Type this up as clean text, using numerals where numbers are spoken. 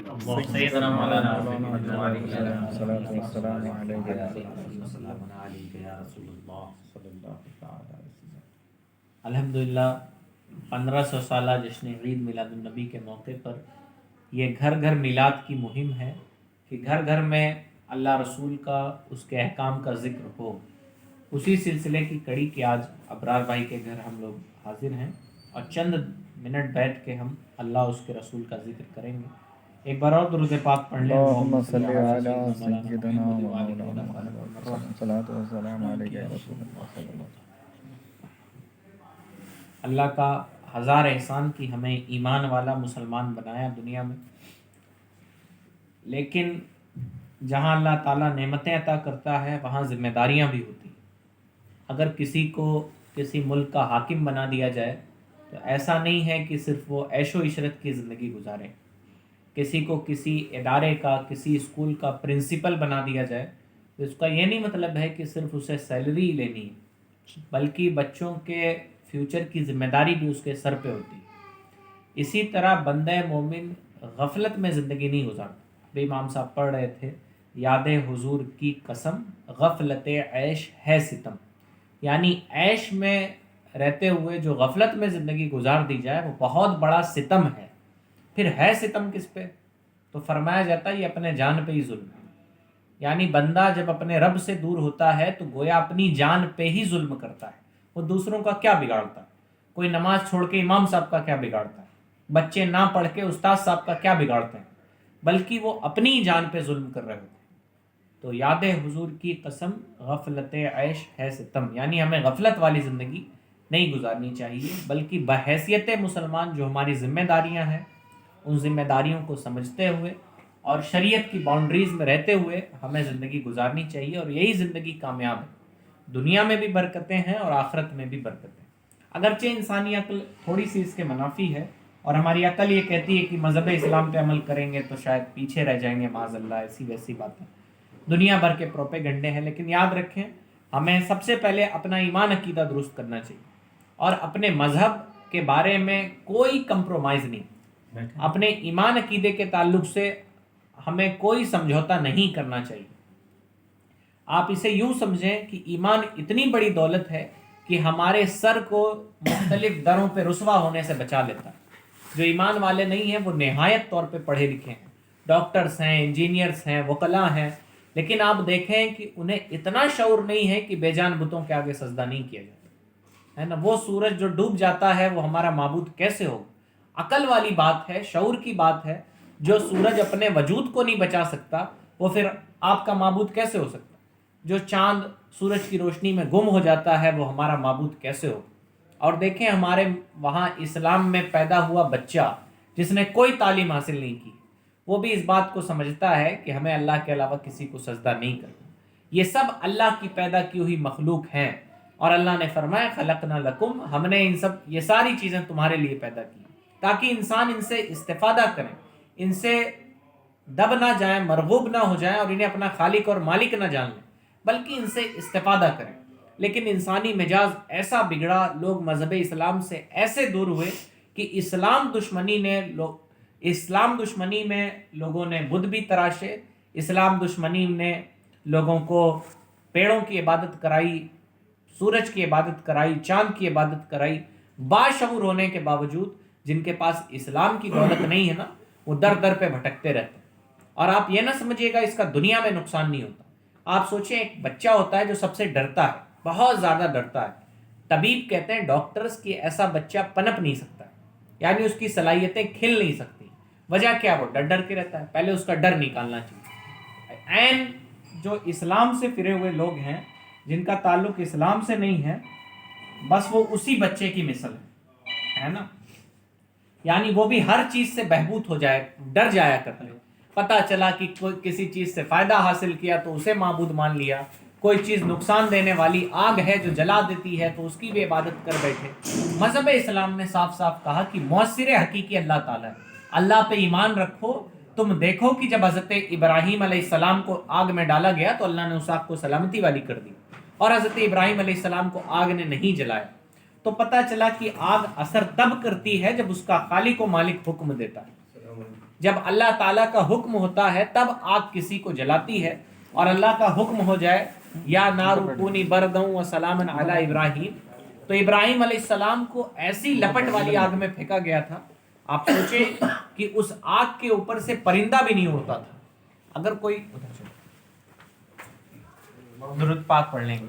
سيدنا مولانا الصلاة والسلام عليك يا رسول اللہ صلی اللہ تعالی علیہ وسلم۔ الحمدللہ 1500 سالہ جشن عید میلاد النبی کے موقع پر یہ گھر گھر میلاد کی مہم ہے کہ گھر گھر میں اللہ رسول کا اس کے احکام کا ذکر ہو۔ اسی سلسلے کی کڑی کہ آج ابرار بھائی کے گھر ہم لوگ حاضر ہیں اور چند منٹ بیٹھ کے ہم اللہ اس کے رسول کا ذکر کریں گے۔ ایک بار اور درود پاک پڑھ لیں۔ اللہم صلی علی سیدنا و مولانا محمد صلاۃ و سلام علیک یا رسول اللہ صلی اللہ علیہ وسلم۔ اللہ کا ہزار احسان کی ہمیں ایمان والا مسلمان بنایا دنیا میں، لیکن جہاں اللہ تعالیٰ نعمتیں عطا کرتا ہے وہاں ذمہ داریاں بھی ہوتی ہیں۔ اگر کسی کو کسی ملک کا حاکم بنا دیا جائے تو ایسا نہیں ہے کہ صرف وہ عیش و عشرت کی زندگی گزارے۔ کسی کو کسی ادارے کا، کسی اسکول کا پرنسپل بنا دیا جائے تو اس کا یہ نہیں مطلب ہے کہ صرف اسے سیلری لینی ہے، بلکہ بچوں کے فیوچر کی ذمہ داری بھی اس کے سر پہ ہوتی ہے۔ اسی طرح بندہ مومن غفلت میں زندگی نہیں گزارتا۔ ابھی امام صاحب پڑھ رہے تھے، یاد حضور کی قسم غفلت عیش ہے ستم، یعنی عیش میں رہتے ہوئے جو غفلت میں زندگی گزار دی جائے وہ بہت بڑا ستم ہے۔ پھر ہے ستم کس پہ؟ تو فرمایا جاتا ہے یہ اپنے جان پہ ہی ظلم ہے۔ یعنی بندہ جب اپنے رب سے دور ہوتا ہے تو گویا اپنی جان پہ ہی ظلم کرتا ہے۔ وہ دوسروں کا کیا بگاڑتا ہے؟ کوئی نماز چھوڑ کے امام صاحب کا کیا بگاڑتا ہے؟ بچے نہ پڑھ کے استاد صاحب کا کیا بگاڑتے ہیں؟ بلکہ وہ اپنی جان پہ ظلم کر رہے ہوتے ہیں۔ تو یاد حضور کی قسم غفلت عیش ہے ستم، یعنی ہمیں غفلت والی زندگی نہیں گزارنی چاہیے، بلکہ بحیثیت مسلمان جو ہماری ذمہ داریاں ہیں ان ذمہ داریوں کو سمجھتے ہوئے اور شریعت کی باؤنڈریز میں رہتے ہوئے ہمیں زندگی گزارنی چاہیے، اور یہی زندگی کامیاب ہے۔ دنیا میں بھی برکتیں ہیں اور آخرت میں بھی برکتیں ہیں۔ اگرچہ انسانی عقل تھوڑی سی اس کے منافی ہے، اور ہماری عقل یہ کہتی ہے کہ مذہب اسلام پہ عمل کریں گے تو شاید پیچھے رہ جائیں گے، معاذ اللہ، ایسی ویسی باتیں دنیا بھر کے پروپیگنڈے ہیں۔ لیکن یاد رکھیں، ہمیں سب سے پہلے اپنا ایمان عقیدہ درست کرنا چاہیے اور اپنے مذہب کے بارے میں کوئی کمپرومائز نہیں۔ اپنے ایمان عقیدے کے تعلق سے ہمیں کوئی سمجھوتا نہیں کرنا چاہیے۔ آپ اسے یوں سمجھیں کہ ایمان اتنی بڑی دولت ہے کہ ہمارے سر کو مختلف دروں پہ رسوا ہونے سے بچا لیتا ہے۔ جو ایمان والے نہیں ہیں وہ نہایت طور پہ پڑھے لکھے ہیں، ڈاکٹرز ہیں، انجینئرز ہیں، وکلاء ہیں، لیکن آپ دیکھیں کہ انہیں اتنا شعور نہیں ہے کہ بے جان بتوں کے آگے سجدہ نہیں کیا جاتا ہے نا۔ وہ سورج جو ڈوب جاتا ہے وہ ہمارا معبود کیسے ہو؟ عقل والی بات ہے، شعور کی بات ہے۔ جو سورج اپنے وجود کو نہیں بچا سکتا وہ پھر آپ کا معبود کیسے ہو سکتا؟ جو چاند سورج کی روشنی میں گم ہو جاتا ہے وہ ہمارا معبود کیسے ہو؟ اور دیکھیں ہمارے وہاں اسلام میں پیدا ہوا بچہ جس نے کوئی تعلیم حاصل نہیں کی، وہ بھی اس بات کو سمجھتا ہے کہ ہمیں اللہ کے علاوہ کسی کو سجدہ نہیں کرنا۔ یہ سب اللہ کی پیدا کی ہوئی مخلوق ہیں، اور اللہ نے فرمایا خلقنا لکم، ہم نے یہ ساری چیزیں تمہارے لیے پیدا کی تاکہ انسان ان سے استفادہ کریں، ان سے دب نہ جائیں، مرغوب نہ ہو جائیں اور انہیں اپنا خالق اور مالک نہ جان لیں، بلکہ ان سے استفادہ کریں۔ لیکن انسانی مزاج ایسا بگڑا، لوگ مذہب اسلام سے ایسے دور ہوئے کہ اسلام دشمنی میں لوگوں نے بدھ بھی تراشے، اسلام دشمنی نے لوگوں کو پیڑوں کی عبادت کرائی، سورج کی عبادت کرائی، چاند کی عبادت کرائی۔ باشعور ہونے کے باوجود جن کے پاس اسلام کی دولت نہیں ہے نا، وہ در در پہ بھٹکتے رہتے ہیں۔ اور آپ یہ نہ سمجھیے گا اس کا دنیا میں نقصان نہیں ہوتا۔ آپ سوچیں، ایک بچہ ہوتا ہے جو سب سے ڈرتا ہے، بہت زیادہ ڈرتا ہے۔ طبیب کہتے ہیں، ڈاکٹرز کی ایسا بچہ پنپ نہیں سکتا، یعنی اس کی صلاحیتیں کھل نہیں سکتی۔ وجہ کیا؟ وہ ڈر ڈر کے رہتا ہے۔ پہلے اس کا ڈر نکالنا چاہیے۔ عین جو اسلام سے پھرے ہوئے لوگ ہیں، جن کا تعلق اسلام سے نہیں ہے، بس وہ اسی بچے کی مثل ہے نا۔ یعنی وہ بھی ہر چیز سے بہبود ہو جائے، ڈر جایا کرتے ہیں۔ پتہ چلا کہ کوئی کسی چیز سے فائدہ حاصل کیا تو اسے معبود مان لیا، کوئی چیز نقصان دینے والی آگ ہے جو جلا دیتی ہے تو اس کی بھی عبادت کر بیٹھے۔ مذہب اسلام نے صاف صاف کہا کہ مؤثر حقیقی اللہ تعالیٰ ہے، اللہ پہ ایمان رکھو۔ تم دیکھو کہ جب حضرت ابراہیم علیہ السلام کو آگ میں ڈالا گیا تو اللہ نے اس آگ کو سلامتی والی کر دی، اور حضرت ابراہیم علیہ السلام کو آگ نے نہیں جلایا۔ تو پتہ چلا کہ آگ اثر تب کرتی ہے جب اس کا خالق و مالک حکم دیتا ہے۔ جب اللہ تعالیٰ کا حکم ہوتا ہے تب آگ کسی کو جلاتی ہے، اور اللہ کا حکم ہو جائے یا نار کونی بردًا وسلاما علی ابراہیم، تو ابراہیم علیہ السلام کو ایسی لپٹ والی آگ میں پھینکا گیا تھا، آپ سوچیں کہ اس آگ کے اوپر سے پرندہ بھی نہیں اڑتا تھا. اگر کوئی درود پاک پڑھ لیں گے.